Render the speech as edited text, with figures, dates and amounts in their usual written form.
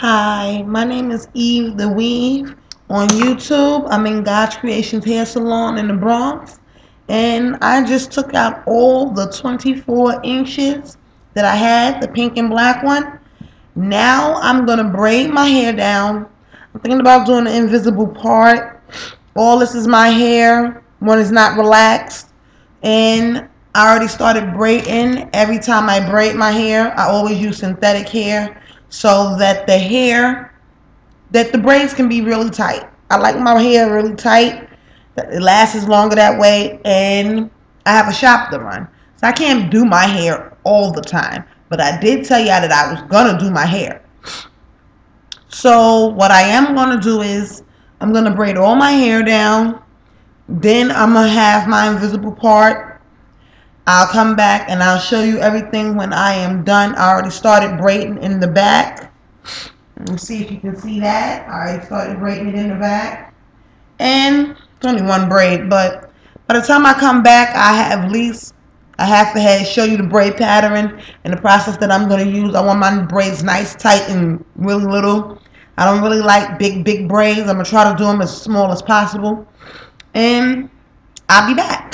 Hi, my name is Eve the Weave on YouTube. I'm in God's Creations Hair Salon in the Bronx, and I just took out all the 24 inches that I had, the pink and black one. Now I'm going to braid my hair down. I'm thinking about doing the invisible part. All this is my hair when it's not relaxed, and I already started braiding. Every time I braid my hair, I always use synthetic hair so that the braids can be really tight. I like my hair really tight. It lasts longer that way, and I have a shop to run. So I can't do my hair all the time. But I did tell you that I was going to do my hair. So what I am going to do is I'm going to braid all my hair down. Then I'm going to have my invisible part. I'll come back and I'll show you everything when I am done. I already started braiding in the back. Let's see if you can see that. I already started braiding it in the back. And it's only one braid, but by the time I come back, I have at least a half a head, show you the braid pattern and the process that I'm going to use. I want my braids nice, tight, and really little. I don't really like big braids. I'm going to try to do them as small as possible. And I'll be back.